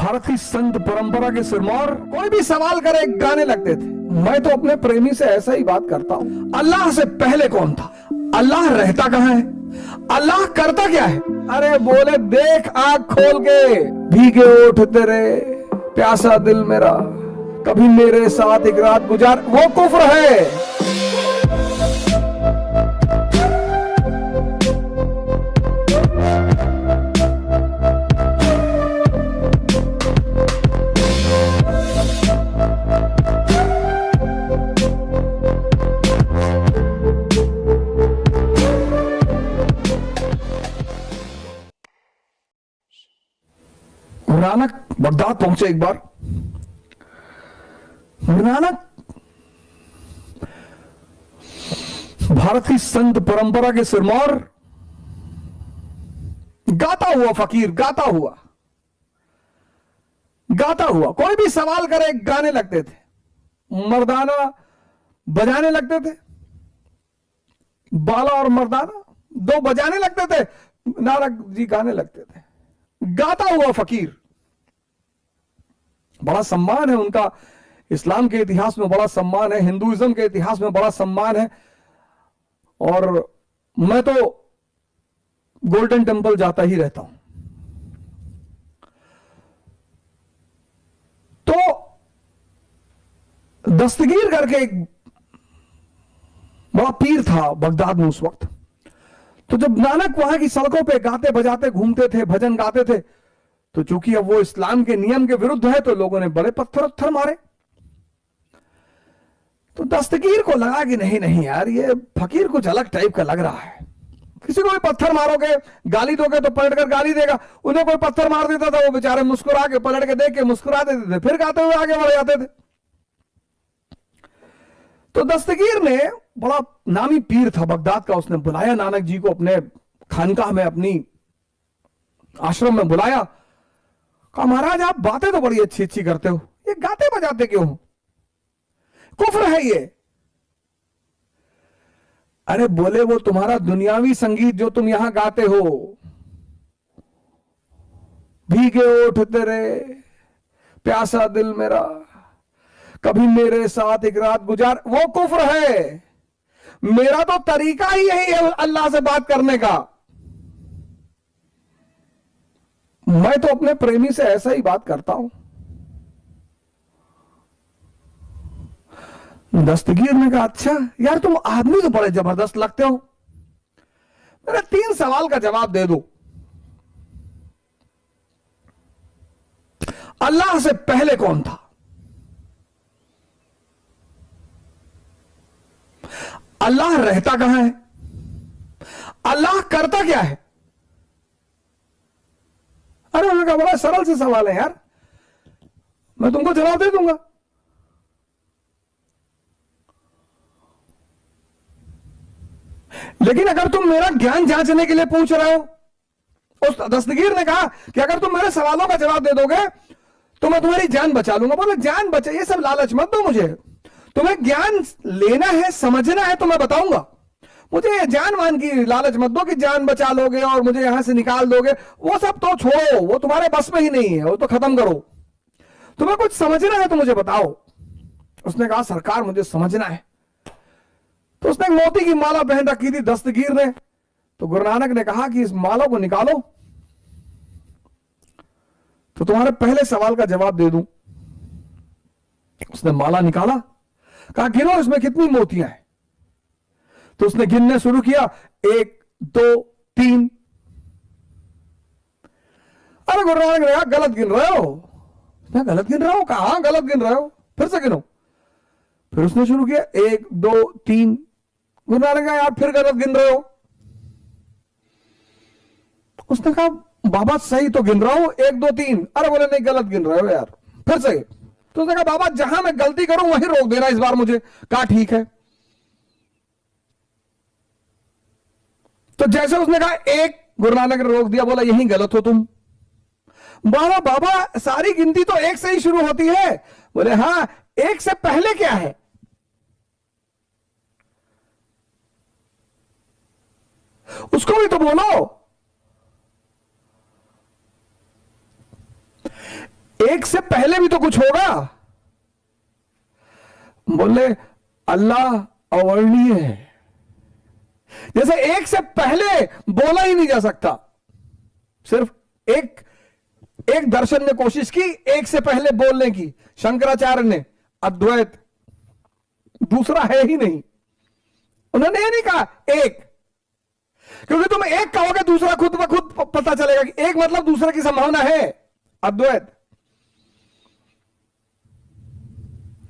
भारत की संत परंपरा के सिरमौर कोई भी सवाल करे गाने लगते थे। मैं तो अपने प्रेमी से ऐसा ही बात करता हूँ। अल्लाह से पहले कौन था? अल्लाह रहता कहाँ है? अल्लाह करता क्या है? अरे बोले देख आंख खोल के, भीगे ओठ तेरे, प्यासा दिल मेरा, कभी मेरे साथ एक रात गुजार, वो कुफ्र है। गुरु नानक बगदाद पहुंचे एक बार। गुरु नानक भारत की संत परंपरा के सिरमौर, गाता हुआ फकीर, गाता हुआ कोई भी सवाल करे गाने लगते थे, मर्दाना बजाने लगते थे, बाला और मर्दाना दो बजाने लगते थे, नानक जी गाने लगते थे। गाता हुआ फकीर, बड़ा सम्मान है उनका, इस्लाम के इतिहास में बड़ा सम्मान है, हिंदुइज्म के इतिहास में बड़ा सम्मान है। और मैं तो गोल्डन टेंपल जाता ही रहता हूं। तो दस्तगीर करके एक बड़ा पीर था बगदाद में उस वक्त। तो जब नानक वहां की सड़कों पे गाते बजाते घूमते थे, भजन गाते थे, तो चूंकि अब वो इस्लाम के नियम के विरुद्ध है, तो लोगों ने बड़े पत्थर मारे। तो दस्तगीर को लगा कि नहीं यार, ये फकीर कुछ अलग टाइप का लग रहा है। किसी को भी पत्थर मारोगे, गाली दोगे तो पलट कर गाली देगा। उन्हें कोई पत्थर मार देता था, वो बेचारे मुस्कुरा के, पलट के देख के मुस्कुरा देते थे, फिर गाते हुए आगे बढ़ जाते थे। तो दस्तगीर ने, बड़ा नामी पीर था बगदाद का, उसने बुलाया नानक जी को अपने खानकाह में, अपनी आश्रम में बुलाया। कहा महाराज आप बातें तो बड़ी अच्छी अच्छी करते हो, ये गाते बजाते क्यों हो? कुफ्र है ये। अरे बोले वो तुम्हारा दुनियावी संगीत जो तुम यहां गाते हो, भीगे ओठ तेरे, प्यासा दिल मेरा, कभी मेरे साथ एक रात गुजार, वो कुफ्र है। मेरा तो तरीका ही यही है अल्लाह से बात करने का। मैं तो अपने प्रेमी से ऐसा ही बात करता हूं। दस्तगीर ने कहा अच्छा यार, तुम आदमी तो बड़े जबरदस्त लगते हो, मेरे 3 सवाल का जवाब दे दो। अल्लाह से पहले कौन था? अल्लाह रहता कहां है? अल्लाह करता क्या है? अरे उन्होंने कहा बड़ा सरल से सवाल है यार, मैं तुमको जवाब दे दूंगा। लेकिन अगर तुम मेरा ज्ञान जांचने के लिए पूछ रहे हो, उस दस्तगीर ने कहा कि अगर तुम मेरे सवालों का जवाब दे दोगे तो मैं तुम्हारी जान बचा लूंगा। बोले जान बचा, ये सब लालच मत दो मुझे, तुम्हें ज्ञान लेना है, समझना है तो मैं बताऊंगा। मुझे ये जान मान की लालच मत दो कि जान बचा लोगे और मुझे यहां से निकाल दोगे, वो सब तो छोड़ो, वो तुम्हारे बस में ही नहीं है, वो तो खत्म करो। तुम्हें कुछ समझना है तो मुझे बताओ। उसने कहा सरकार मुझे समझना है। तो उसने एक मोती की माला पहन रखी थी दस्तगीर ने। तो गुरु नानक ने कहा कि इस माला को निकालो तो तुम्हारे पहले सवाल का जवाब दे दूं। उसने माला निकाला, कहा गिनो इसमें कितनी मोतियां हैं। तो उसने गिनने शुरू किया, 1 2 3। अरे गुरु नानक ने कहा गलत गिन रहे हो। मैं गलत गिन रहा हूं? कहा गलत गिन रहे हो, फिर से गिनो। फिर उसने शुरू किया 1 2 3। गुरु नानक ने कहा यार फिर गलत गिन रहे हो। उसने कहा बाबा सही तो गिन रहा हूं, 1 2 3। अरे बोले नहीं गलत गिन रहे हो यार, फिर से। तो उसने कहा बाबा जहां मैं गलती करूं वहीं रोक देना इस बार मुझे। कहा ठीक है। तो जैसे उसने कहा 1, गुरु नानक ने रोक दिया, बोला यहीं गलत हो तुम। बोला बाबा सारी गिनती तो 1 से ही शुरू होती है। बोले हां, 1 से पहले क्या है? उसको भी तो बोलो। एक से पहले भी तो कुछ होगा। बोले अल्लाह अवर्णीय है, जैसे एक से पहले बोला ही नहीं जा सकता। सिर्फ एक दर्शन ने कोशिश की एक से पहले बोलने की, शंकराचार्य ने, अद्वैत, दूसरा है ही नहीं। उन्होंने ये नहीं कहा एक, क्योंकि तुम एक कहोगे दूसरा खुद ब खुद पता चलेगा कि एक मतलब दूसरे की संभावना है, अद्वैत।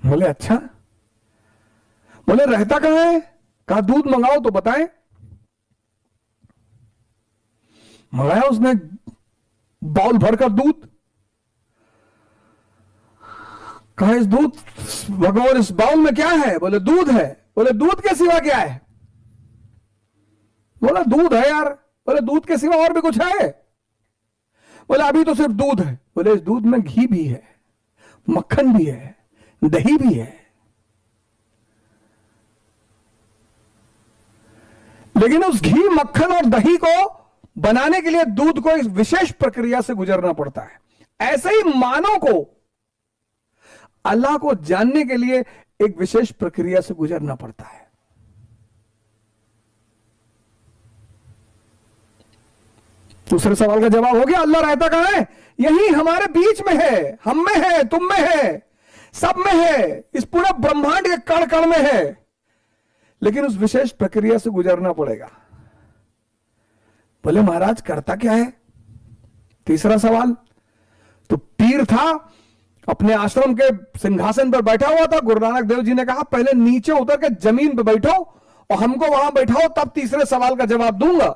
बोले अच्छा, बोले रहता कहां है? कहा दूध मंगाओ तो बताएं। मंगाया उसने बाउल भरकर दूध। कहा इस दूध, भगवान इस बाउल में क्या है? बोले दूध है। बोले दूध के सिवा क्या है? बोला दूध है यार। बोले दूध के सिवा और भी कुछ है? बोले अभी तो सिर्फ दूध है। बोले इस दूध में घी भी है, मक्खन भी है, दही भी है। लेकिन उस घी, मक्खन और दही को बनाने के लिए दूध को एक विशेष प्रक्रिया से गुजरना पड़ता है। ऐसे ही मानव को अल्लाह को जानने के लिए एक विशेष प्रक्रिया से गुजरना पड़ता है। दूसरे सवाल का जवाब हो गया, अल्लाह रहता कहां है? यही हमारे बीच में है, हम में है, तुम में है, सब में है, इस पूरे ब्रह्मांड के कण कण में है। लेकिन उस विशेष प्रक्रिया से गुजरना पड़ेगा। बोले महाराज करता क्या है? तीसरा सवाल, तो पीर था, अपने आश्रम के सिंहासन पर बैठा हुआ था। गुरु नानक देव जी ने कहा पहले नीचे उतर के जमीन पर बैठो और हमको वहां बैठाओ, तब तीसरे सवाल का जवाब दूंगा।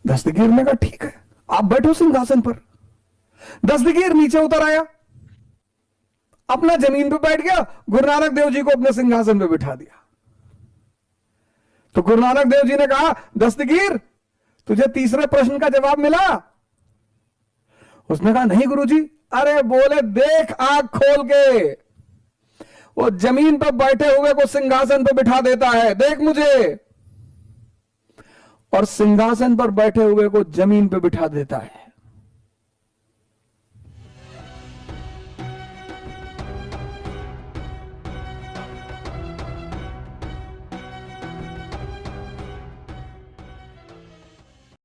दस्तगीर ने कहा ठीक है, आप बैठो सिंहासन पर। दस्तगीर नीचे उतर आया, अपना जमीन पे बैठ गया, गुरु नानक देव जी को अपने सिंहासन पे बिठा दिया। तो गुरु नानक देव जी ने कहा दस्तगीर तुझे तीसरे प्रश्न का जवाब मिला? उसने कहा नहीं गुरुजी। अरे बोले देख आंख खोल के, वो जमीन पर बैठे हुए को सिंहासन पर बिठा देता है, देख मुझे, और सिंहासन पर बैठे हुए को जमीन पर बिठा देता है।